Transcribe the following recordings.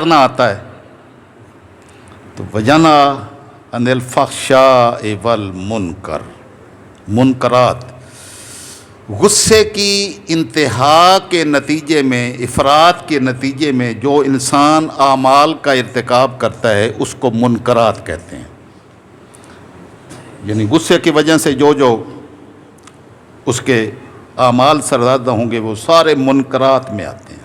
کرنا آتا ہے. تو وجنا عن الفحشاء والمنکر، منکرات، غصے کی انتہا کے نتیجے میں، افراط کے نتیجے میں جو انسان اعمال کا ارتکاب کرتا ہے اس کو منکرات کہتے ہیں. یعنی غصے کی وجہ سے جو اس کے اعمال سرزدہ ہوں گے وہ سارے منکرات میں آتے ہیں.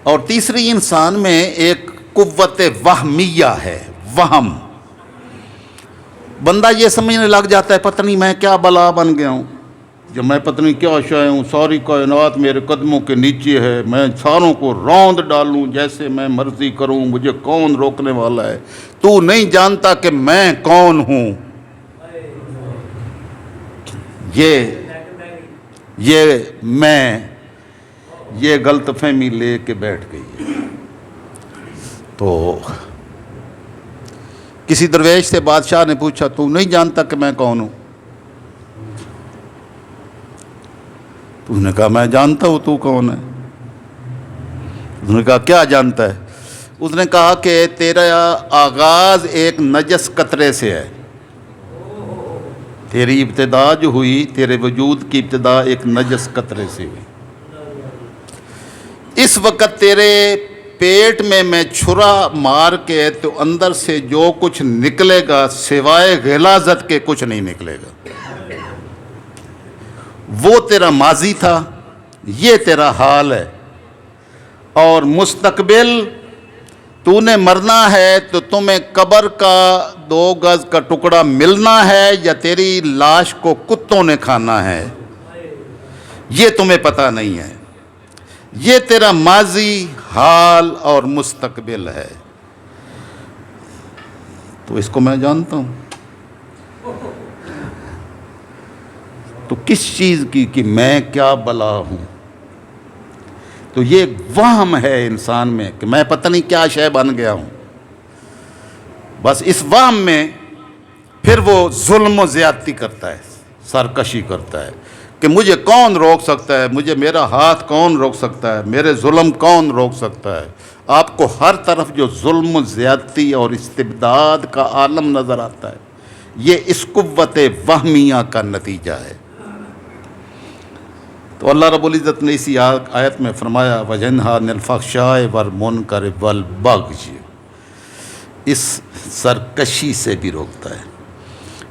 اور تیسری، انسان میں ایک قوت وہمیہ ہے، وہم. بندہ یہ سمجھنے لگ جاتا ہے پتہ نہیں میں کیا بلا بن گیا ہوں، جو میں پتہ نہیں کیا شے ہوں، ساری کائنات میرے قدموں کے نیچے ہے، میں ساروں کو روند ڈالوں جیسے میں مرضی کروں، مجھے کون روکنے والا ہے، تو نہیں جانتا کہ میں کون ہوں. یہ غلط فہمی لے کے بیٹھ گئی ہے. تو کسی درویش سے بادشاہ نے پوچھا تو نہیں جانتا کہ میں کون ہوں؟ تو اس نے کہا میں جانتا ہوں تو کون ہے. اس نے کہا کیا جانتا ہے؟ اس نے کہا کہ تیرا آغاز ایک نجس قطرے سے ہے. تیری ابتدا جو ہوئی، تیرے وجود کی ابتدا ایک نجس قطرے سے ہوئی. اس وقت تیرے پیٹ میں چھرا مار کے تو اندر سے جو کچھ نکلے گا سوائے غلاظت کے کچھ نہیں نکلے گا. وہ تیرا ماضی تھا، یہ تیرا حال ہے. اور مستقبل، تو نے مرنا ہے تو تمہیں قبر کا 2 گز کا ٹکڑا ملنا ہے یا تیری لاش کو کتوں نے کھانا ہے، یہ تمہیں پتہ نہیں ہے. یہ تیرا ماضی، حال اور مستقبل ہے. تو اس کو میں جانتا ہوں. تو کس چیز کی کہ میں کیا بلا ہوں؟ تو یہ ایک وہم ہے انسان میں کہ میں پتہ نہیں کیا شے بن گیا ہوں. بس اس وہم میں پھر وہ ظلم و زیادتی کرتا ہے، سرکشی کرتا ہے کہ مجھے کون روک سکتا ہے، مجھے میرا ہاتھ کون روک سکتا ہے، میرے ظلم کون روک سکتا ہے. آپ کو ہر طرف جو ظلم و زیادتی اور استبداد کا عالم نظر آتا ہے، یہ اس قوت وہمیہ کا نتیجہ ہے. تو اللہ رب العزت نے اسی آیت میں فرمایا وَجَنْهَا عَنِ الْفَحْشَاءِ وَالْمُنْكَرِ وَالْبَغْيِ، اس سرکشی سے بھی روکتا ہے.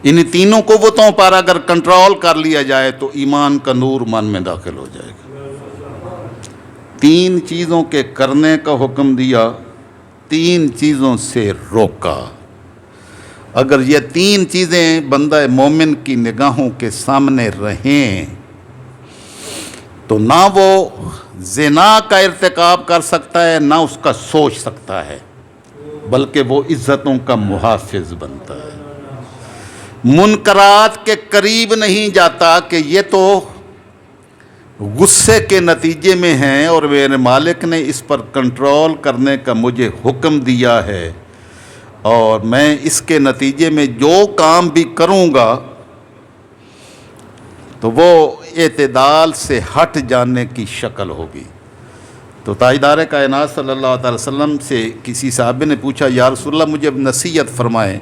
ان تینوں قوتوں پر اگر کنٹرول کر لیا جائے تو ایمان کا نور من میں داخل ہو جائے گا. 3 چیزوں کے کرنے کا حکم دیا، 3 چیزوں سے روکا. اگر یہ 3 چیزیں بندہ مومن کی نگاہوں کے سامنے رہیں تو نہ وہ زنا کا ارتکاب کر سکتا ہے، نہ اس کا سوچ سکتا ہے، بلکہ وہ عزتوں کا محافظ بنتا ہے. منکرات کے قریب نہیں جاتا کہ یہ تو غصے کے نتیجے میں ہیں اور میرے مالک نے اس پر کنٹرول کرنے کا مجھے حکم دیا ہے، اور میں اس کے نتیجے میں جو کام بھی کروں گا تو وہ اعتدال سے ہٹ جانے کی شکل ہوگی. تو تاجدار کائنات صلی اللہ علیہ وسلم سے کسی صحابی نے پوچھا یا رسول اللہ مجھے نصیحت فرمائیں،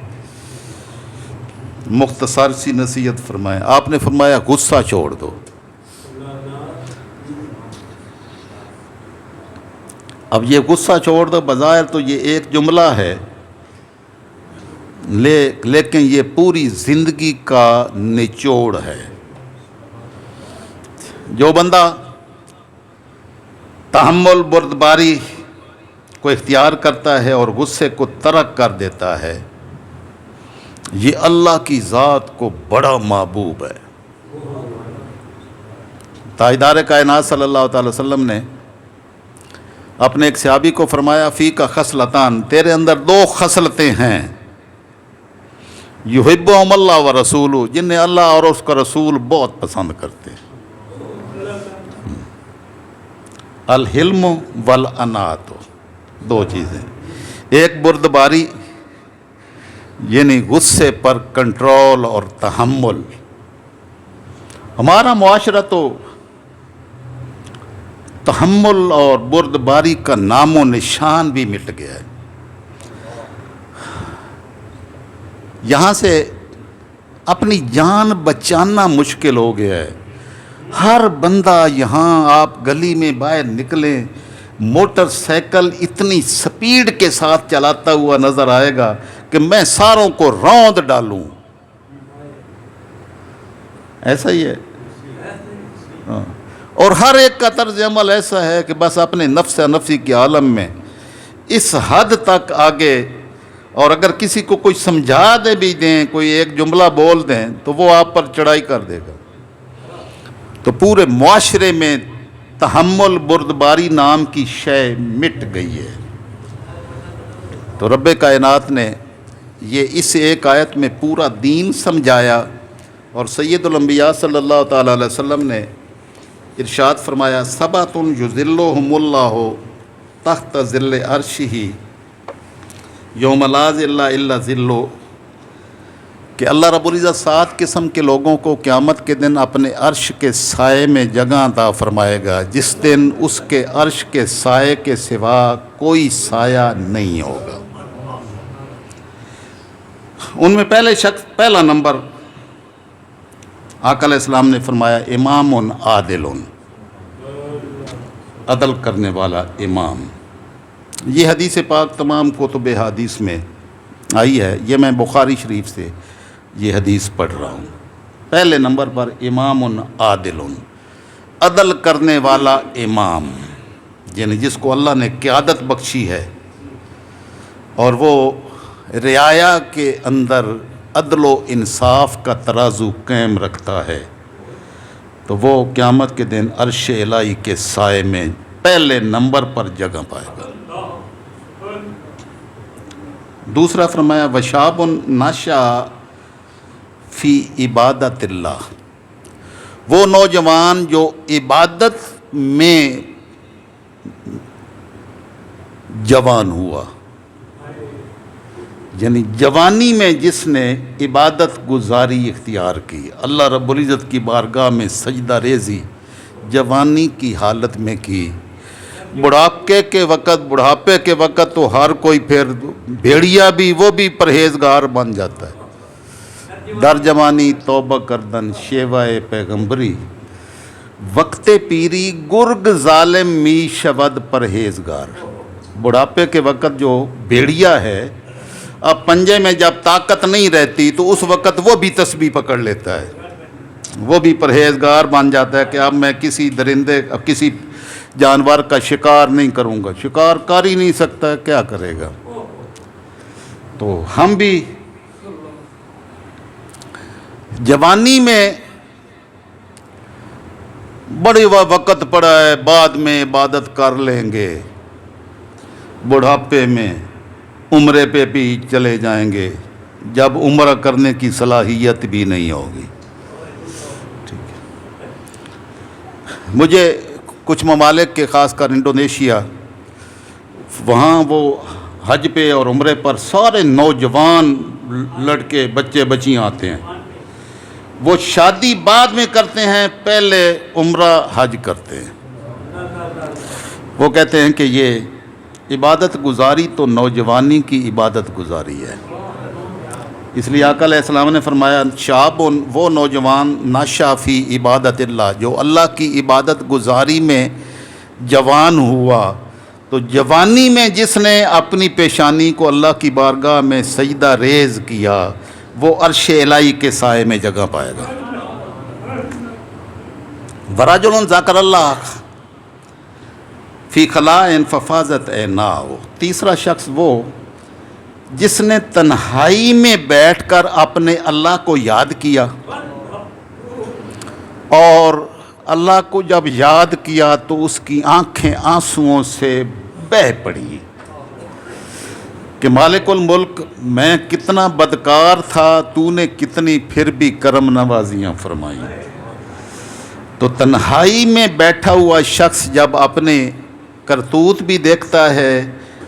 مختصر سی نصیحت فرمائیں. آپ نے فرمایا غصہ چھوڑ دو. اب یہ غصہ چھوڑ دو بظاہر تو یہ ایک جملہ ہے، لیکن یہ پوری زندگی کا نچوڑ ہے. جو بندہ تحمل بردباری کو اختیار کرتا ہے اور غصے کو ترک کر دیتا ہے، یہ اللہ کی ذات کو بڑا محبوب ہے. تاجدار کائنات صلی اللہ تعالی وسلم نے اپنے ایک صحابی کو فرمایا فیک خصلتان، تیرے اندر 2 خصلتیں ہیں، یحبہم اللہ و رسولہ، جنہیں اللہ اور اس کا رسول بہت پسند کرتے ہیں. الحلم والانات، 2 چیزیں، ایک بردباری یعنی غصے پر کنٹرول اور تحمل. ہمارا معاشرہ تو تحمل اور بردباری کا نام و نشان بھی مٹ گیا ہے۔ یہاں سے اپنی جان بچانا مشکل ہو گیا ہے۔ ہر بندہ یہاں آپ گلی میں باہر نکلیں، موٹر سائیکل اتنی سپیڈ کے ساتھ چلاتا ہوا نظر آئے گا کہ میں ساروں کو روند ڈالوں، ایسا ہی ہے۔ اور ہر ایک کا طرز عمل ایسا ہے کہ بس اپنے نفس نفسی کے عالم میں اس حد تک آگے، اور اگر کسی کو کوئی سمجھا دے بھی دیں، کوئی ایک جملہ بول دیں تو وہ آپ پر چڑھائی کر دے گا۔ تو پورے معاشرے میں تحمل بردباری نام کی شے مٹ گئی ہے۔ تو رب کائنات نے یہ اس ایک آیت میں پورا دین سمجھایا، اور سید الانبیاء صلی اللہ تعالیٰ علیہ وسلم نے ارشاد فرمایا سبعۃ یظلھم اللہ تحت ظل عرشہ یوم لا ظل الا ظلہ، کہ اللہ رب العزت 7 قسم کے لوگوں کو قیامت کے دن اپنے عرش کے سائے میں جگہ عطا فرمائے گا، جس دن اس کے عرش کے سائے کے سوا کوئی سایہ نہیں ہوگا۔ ان میں پہلا نمبر آقا علیہ السلام نے فرمایا امام عادل، عدل کرنے والا امام۔ یہ حدیث پاک تمام کتب حدیث میں آئی ہے، یہ میں بخاری شریف سے یہ حدیث پڑھ رہا ہوں۔ پہلے نمبر پر امام عادل، عدل کرنے والا امام، یعنی جس کو اللہ نے قیادت بخشی ہے اور وہ رعایا کے اندر عدل و انصاف کا ترازو قائم رکھتا ہے، تو وہ قیامت کے دن عرش الہی کے سائے میں پہلے نمبر پر جگہ پائے گا۔ دوسرا فرمایا وشاب نشأ فی عبادت اللہ، وہ نوجوان جو عبادت میں جوان ہوا، یعنی جوانی میں جس نے عبادت گزاری اختیار کی، اللہ رب العزت کی بارگاہ میں سجدہ ریزی جوانی کی حالت میں کی۔ بڑھاپے کے وقت تو ہر کوئی پھر بھیڑیا بھی، وہ بھی پرہیزگار بن جاتا ہے۔ در جوانی توبہ کردن شیوائے پیغمبری، وقت پیری گرگ ظالم می شود پرہیزگار۔ بڑھاپے کے وقت جو بھیڑیا ہے، اب پنجے میں جب طاقت نہیں رہتی تو اس وقت وہ بھی تسبیح پکڑ لیتا ہے، وہ بھی پرہیزگار بن جاتا ہے کہ اب میں کسی درندے، اب کسی جانور کا شکار نہیں کروں گا، شکار کر ہی نہیں سکتا، کیا کرے گا۔ تو ہم بھی جوانی میں بڑے وقت پڑا ہے، بعد میں عبادت کر لیں گے، بڑھاپے میں عمرے پہ بھی چلے جائیں گے، جب عمرہ کرنے کی صلاحیت بھی نہیں ہوگی۔ ٹھیک ہے، مجھے کچھ ممالک کے خاص کر انڈونیشیا، وہاں وہ حج پہ اور عمرے پر سارے نوجوان لڑکے بچے بچیاں آتے ہیں، وہ شادی بعد میں کرتے ہیں، پہلے عمرہ حج کرتے ہیں۔ وہ کہتے ہیں کہ یہ عبادت گزاری تو نوجوانی کی عبادت گزاری ہے، اس لیے آقا علیہ السلام نے فرمایا شاب، وہ نوجوان نشأ فی عبادت اللہ، جو اللہ کی عبادت گزاری میں جوان ہوا، تو جوانی میں جس نے اپنی پیشانی کو اللہ کی بارگاہ میں سجدہ ریز کیا، وہ عرش الہی کے سائے میں جگہ پائے گا۔ ورجل ذکر اللہ فی خلاء ففاضت عیناہ، تیسرا شخص وہ جس نے تنہائی میں بیٹھ کر اپنے اللہ کو یاد کیا، اور اللہ کو جب یاد کیا تو اس کی آنکھیں آنسوؤں سے بہہ پڑی کہ مالک الملک، میں کتنا بدکار تھا، تو نے کتنی پھر بھی کرم نوازیاں فرمائیں۔ تو تنہائی میں بیٹھا ہوا شخص جب اپنے کرتوت بھی دیکھتا ہے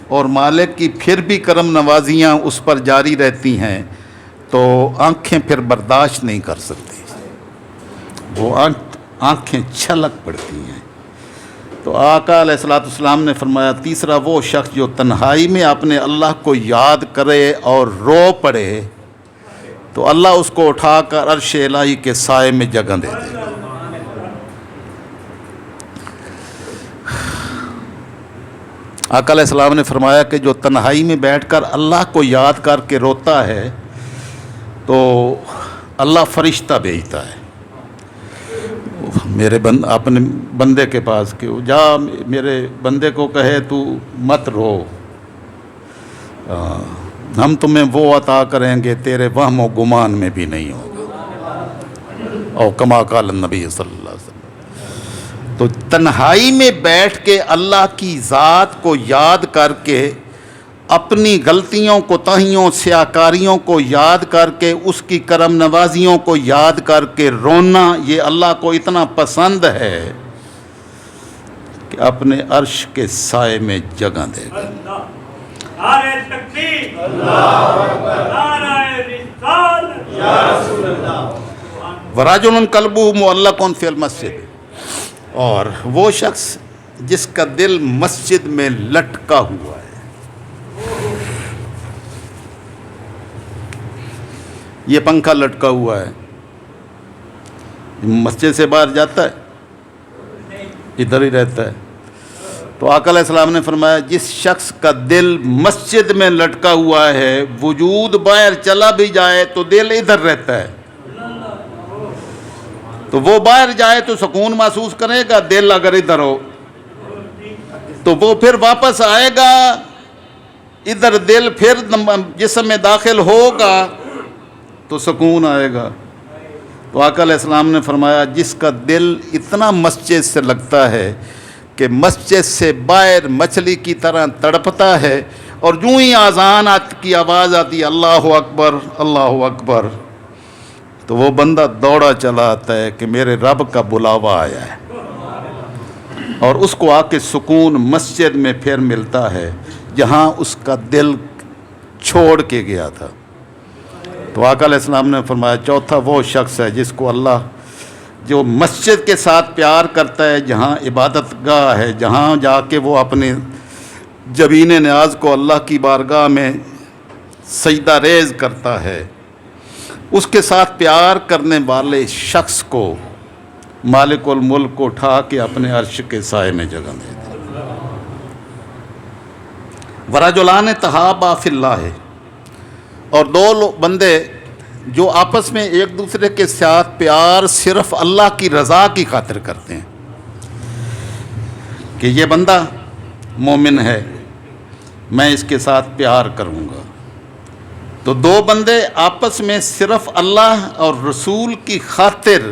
اور مالک کی پھر بھی کرم نوازیاں اس پر جاری رہتی ہیں، تو آنکھیں پھر برداشت نہیں کر سکتی، وہ آنکھیں چھلک پڑتی ہیں۔ تو آقا علیہ الصلوۃ والسلام نے فرمایا تیسرا وہ شخص جو تنہائی میں اپنے اللہ کو یاد کرے اور رو پڑے تو اللہ اس کو اٹھا کر عرش الہی کے سائے میں جگہ دے دے گا۔ آقا علیہ السلام نے فرمایا کہ جو تنہائی میں بیٹھ کر اللہ کو یاد کر کے روتا ہے تو اللہ فرشتہ بھیجتا ہے میرے اپنے بندے کے پاس کہ جا میرے بندے کو کہے تو مت رو، ہم تمہیں وہ عطا کریں گے تیرے وہم و گمان میں بھی نہیں ہوگا، اور کما قال النبی صلی اللہ علیہ وسلم۔ تو تنہائی میں بیٹھ کے اللہ کی ذات کو یاد کر کے اپنی غلطیوں کوتاہیوں سیاکاریوں کو یاد کر کے اس کی کرم نوازیوں کو یاد کر کے رونا، یہ اللہ کو اتنا پسند ہے کہ اپنے عرش کے سائے میں جگہ دے گا۔ نعرہ تکبیر، اللہ اکبر، نعرہ رسالت، یا رسول اللہ، ورجل قلبہ معلق فی المسجد، اور وہ شخص جس کا دل مسجد میں لٹکا ہوا ہے۔ یہ پنکھا لٹکا ہوا ہے، مسجد سے باہر جاتا ہے، ادھر ہی رہتا ہے۔ تو آقا علیہ السلام نے فرمایا جس شخص کا دل مسجد میں لٹکا ہوا ہے وجود باہر چلا بھی جائے تو دل ادھر رہتا ہے، تو وہ باہر جائے تو سکون محسوس کرے گا، دل اگر ادھر ہو تو وہ پھر واپس آئے گا ادھر، دل پھر جسم میں داخل ہوگا تو سکون آئے گا۔ تو آقا علیہ السلام نے فرمایا جس کا دل اتنا مسجد سے لگتا ہے کہ مسجد سے باہر مچھلی کی طرح تڑپتا ہے، اور جو ہی اذان کی آواز آتی ہے اللہ اکبر اللہ اکبر، تو وہ بندہ دوڑا چلا آتا ہے کہ میرے رب کا بلاوا آیا ہے، اور اس کو آ کے سکون مسجد میں پھر ملتا ہے جہاں اس کا دل چھوڑ کے گیا تھا۔ تو آقا علیہ السلام نے فرمایا چوتھا وہ شخص ہے جس کو اللہ جو مسجد کے ساتھ پیار کرتا ہے، جہاں عبادت گاہ ہے، جہاں جا کے وہ اپنے جبین نیاز کو اللہ کی بارگاہ میں سجدہ ریز کرتا ہے، اس کے ساتھ پیار کرنے والے شخص کو مالک الملک کو اٹھا کے اپنے عرش کے سائے میں جگہ دے دے۔ ورجلان تحابا فی اللہ، اور دو بندے جو آپس میں ایک دوسرے کے ساتھ پیار صرف اللہ کی رضا کی خاطر کرتے ہیں کہ یہ بندہ مومن ہے میں اس کے ساتھ پیار کروں گا، تو دو بندے آپس میں صرف اللہ اور رسول کی خاطر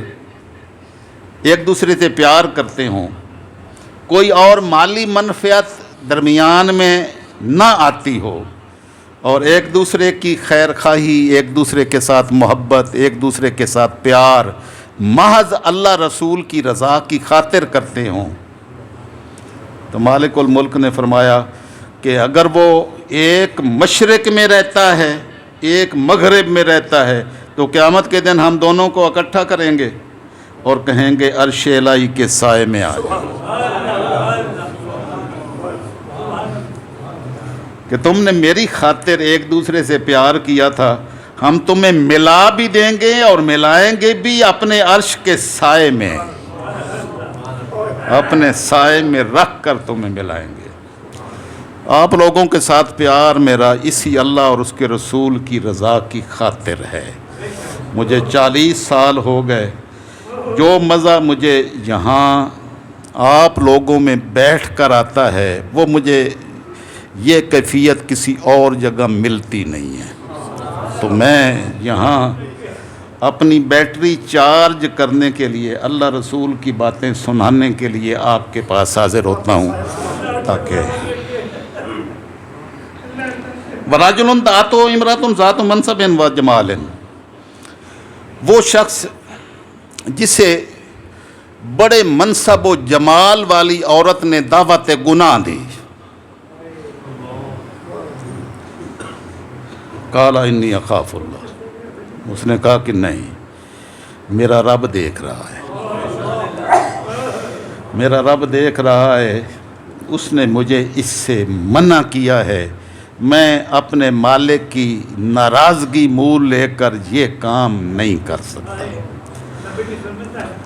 ایک دوسرے سے پیار کرتے ہوں، کوئی اور مالی منفعت درمیان میں نہ آتی ہو، اور ایک دوسرے کی خیر خواہی، ایک دوسرے کے ساتھ محبت، ایک دوسرے کے ساتھ پیار محض اللہ رسول کی رضا کی خاطر کرتے ہوں، تو مالک الملک نے فرمایا کہ اگر وہ ایک مشرق میں رہتا ہے ایک مغرب میں رہتا ہے تو قیامت کے دن ہم دونوں کو اکٹھا کریں گے اور کہیں گے عرش الہی کے سائے میں آ جاؤ، کہ تم نے میری خاطر ایک دوسرے سے پیار کیا تھا، ہم تمہیں ملا بھی دیں گے اور ملائیں گے بھی اپنے عرش کے سائے میں، اپنے سائے میں رکھ کر تمہیں ملائیں گے۔ آپ لوگوں کے ساتھ پیار میرا اسی اللہ اور اس کے رسول کی رضا کی خاطر ہے۔ مجھے 40 سال ہو گئے، جو مزہ مجھے یہاں آپ لوگوں میں بیٹھ کر آتا ہے وہ مجھے یہ کیفیت کسی اور جگہ ملتی نہیں ہے، تو میں یہاں اپنی بیٹری چارج کرنے کے لیے اللہ رسول کی باتیں سنانے کے لیے آپ کے پاس حاضر ہوتا ہوں، تاکہ وَرَجُلٌ دَعَتْهُ امْرَأَةٌ ذَاتُ مَنْصَبٍ وَجَمَالٍ، وہ شخص جسے بڑے منصب و جمال والی عورت نے دعوت گناہ دی، قال انی اخاف اللہ، اس نے کہا کہ نہیں میرا رب دیکھ رہا ہے، میرا رب دیکھ رہا ہے، اس نے مجھے اس سے منع کیا ہے، میں اپنے مالک کی ناراضگی مول لے کر یہ کام نہیں کر سکتا۔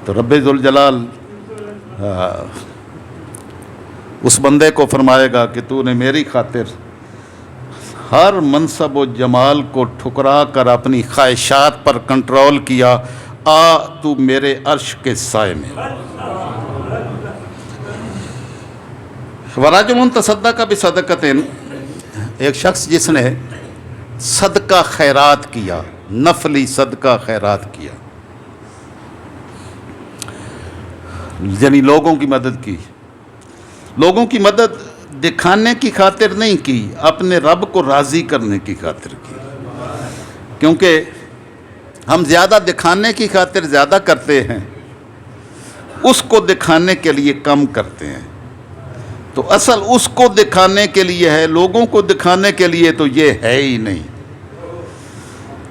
تو رب ذوالجلال اس بندے کو فرمائے گا کہ تو نے میری خاطر ہر منصب و جمال کو ٹھکرا کر اپنی خواہشات پر کنٹرول کیا، آ تو میرے عرش کے سائے میں۔ وَرَجُلٌ تَصَدَّقَ بِصَدَقَةٍ، ایک شخص جس نے صدقہ خیرات کیا، نفلی صدقہ خیرات کیا، یعنی لوگوں کی مدد کی۔ لوگوں کی مدد دکھانے کی خاطر نہیں کی، اپنے رب کو راضی کرنے کی خاطر کی، کیونکہ ہم زیادہ دکھانے کی خاطر زیادہ کرتے ہیں، اس کو دکھانے کے لیے کم کرتے ہیں۔ تو اصل اس کو دکھانے کے لیے ہے، لوگوں کو دکھانے کے لیے تو یہ ہے ہی نہیں،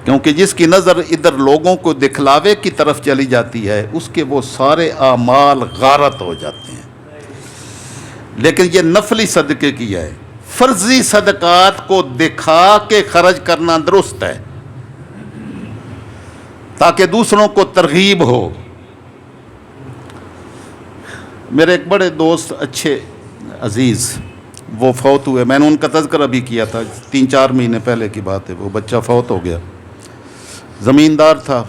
کیونکہ جس کی نظر ادھر لوگوں کو دکھلاوے کی طرف چلی جاتی ہے، اس کے وہ سارے اعمال غارت ہو جاتے ہیں۔ لیکن یہ نفلی صدقے کی ہے، فرضی صدقات کو دکھا کے خرچ کرنا درست ہے، تاکہ دوسروں کو ترغیب ہو۔ میرے ایک بڑے دوست، اچھے عزیز، وہ فوت ہوئے، میں نے ان کا تذکرہ بھی کیا تھا، 3-4 مہینے پہلے کی بات ہے، وہ بچہ فوت ہو گیا۔ زمیندار تھا،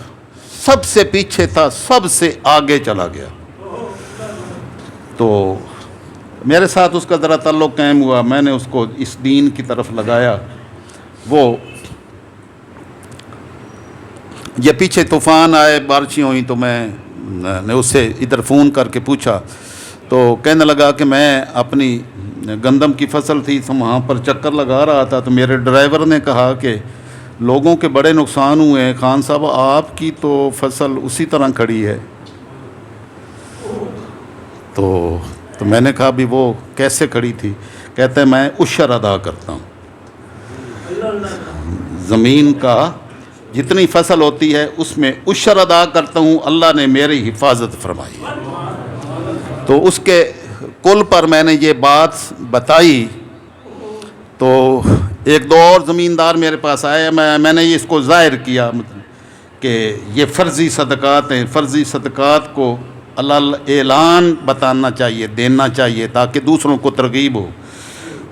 سب سے پیچھے تھا، سب سے آگے چلا گیا۔ تو میرے ساتھ اس کا ذرا تعلق قائم ہوا، میں نے اس کو اس دین کی طرف لگایا۔ وہ یہ پیچھے طوفان آئے، بارشیں ہوئیں، تو میں نے اس سے ادھر فون کر کے پوچھا، تو کہنے لگا کہ میں اپنی گندم کی فصل تھی تو وہاں پر چکر لگا رہا تھا، تو میرے ڈرائیور نے کہا کہ لوگوں کے بڑے نقصان ہوئے ہیں، خان صاحب آپ کی تو فصل اسی طرح کھڑی ہے۔ تو میں نے کہا بھی وہ کیسے کھڑی تھی؟ کہتے ہیں میں عشر ادا کرتا ہوں، زمین کا جتنی فصل ہوتی ہے اس میں عشر ادا کرتا ہوں، اللہ نے میری حفاظت فرمائی۔ تو اس کے کل پر میں نے یہ بات بتائی، تو ایک دو اور زمیندار میرے پاس آئے، میں نے اس کو ظاہر کیا کہ یہ فرضی صدقات ہیں، فرضی صدقات کو اعلان بتانا چاہیے، دینا چاہیے، تاکہ دوسروں کو ترغیب ہو۔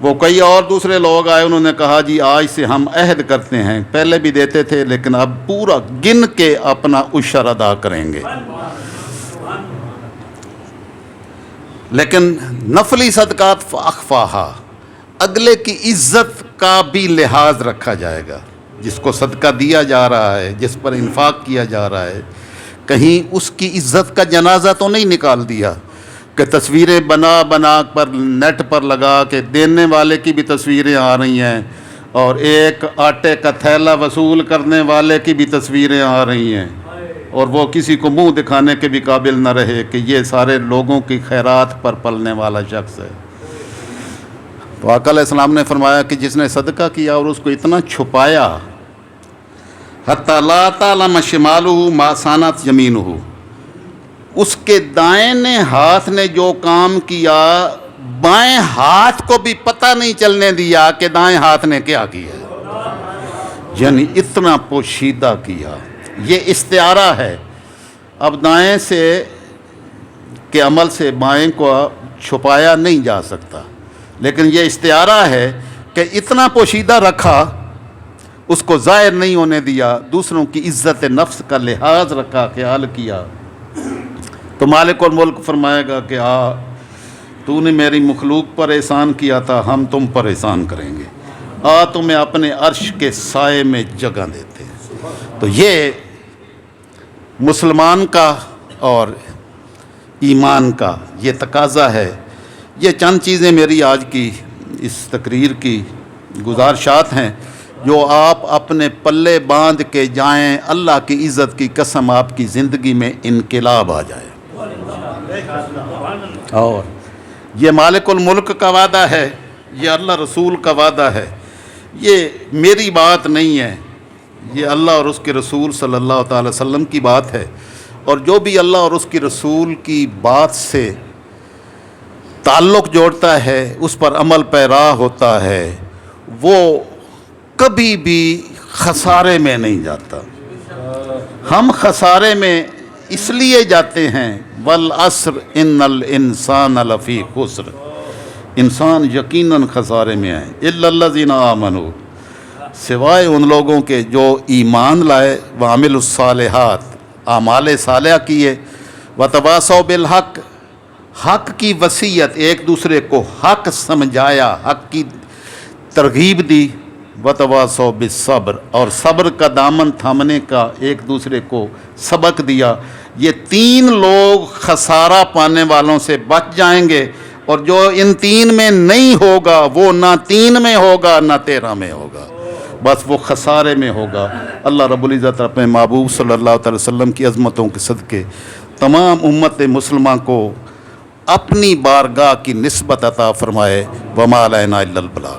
وہ کئی اور دوسرے لوگ آئے، انہوں نے کہا جی آج سے ہم عہد کرتے ہیں، پہلے بھی دیتے تھے لیکن اب پورا گن کے اپنا عشر ادا کریں گے۔ لیکن نفلی صدقات فاخفاہا، اگلے کی عزت کا بھی لحاظ رکھا جائے گا، جس کو صدقہ دیا جا رہا ہے، جس پر انفاق کیا جا رہا ہے، کہیں اس کی عزت کا جنازہ تو نہیں نکال دیا کہ تصویریں بنا پر نیٹ پر لگا کے، دینے والے کی بھی تصویریں آ رہی ہیں اور ایک آٹے کا تھیلا وصول کرنے والے کی بھی تصویریں آ رہی ہیں، اور وہ کسی کو منہ دکھانے کے بھی قابل نہ رہے کہ یہ سارے لوگوں کی خیرات پر پلنے والا شخص ہے۔ تو آقا علیہ السلام نے فرمایا کہ جس نے صدقہ کیا اور اس کو اتنا چھپایا، حتی لا تعلم شمالہ ما صنعت یمینہ، اس کے دائیں ہاتھ نے جو کام کیا بائیں ہاتھ کو بھی پتہ نہیں چلنے دیا کہ دائیں ہاتھ نے کیا کیا، یعنی اتنا پوشیدہ کیا۔ یہ استعارہ ہے، اب دائیں سے کے عمل سے بائیں کو چھپایا نہیں جا سکتا، لیکن یہ استعارہ ہے کہ اتنا پوشیدہ رکھا، اس کو ظاہر نہیں ہونے دیا، دوسروں کی عزت نفس کا لحاظ رکھا، خیال کیا۔ تو مالک الملک فرمائے گا کہ تو نے میری مخلوق پر احسان کیا تھا، ہم تم پر احسان کریں گے، تمہیں اپنے عرش کے سائے میں جگہ دیتے ہیں۔ تو یہ مسلمان کا اور ایمان کا یہ تقاضا ہے۔ یہ چند چیزیں میری آج کی اس تقریر کی گزارشات ہیں جو آپ اپنے پلے باندھ کے جائیں، اللہ کی عزت کی قسم آپ کی زندگی میں انقلاب آ جائے۔ اور یہ مالک الملک کا وعدہ ہے، یہ اللہ رسول کا وعدہ ہے، یہ میری بات نہیں ہے، یہ اللہ اور اس کے رسول صلی اللہ تعالی وسلم کی بات ہے۔ اور جو بھی اللہ اور اس کی رسول کی بات سے تعلق جوڑتا ہے، اس پر عمل پیرا ہوتا ہے، وہ کبھی بھی خسارے میں نہیں جاتا۔ ہم خسارے میں اس لیے جاتے ہیں والعصر ان الانسان لفی خسر، انسان یقیناً خسارے میں ہے، الا الذین آمنوا، سوائے ان لوگوں کے جو ایمان لائے، وعملوا الصالحات، اعمال صالحہ کیے، وتواصوا بالحق، حق کی وصیت، ایک دوسرے کو حق سمجھایا، حق کی ترغیب دی، وتواصوا بالصبر، اور صبر کا دامن تھامنے کا ایک دوسرے کو سبق دیا۔ یہ تین لوگ خسارہ پانے والوں سے بچ جائیں گے، اور جو ان تین میں نہیں ہوگا وہ نہ 3 میں ہوگا نہ 13 میں ہوگا، بس وہ خسارے میں ہوگا۔ اللہ رب العزت اپنے محبوب صلی اللہ علیہ وسلم کی عظمتوں کے صدقے تمام امت مسلمہ کو اپنی بارگاہ کی نسبت عطا فرمائے۔ وما علینا الا البلاغ۔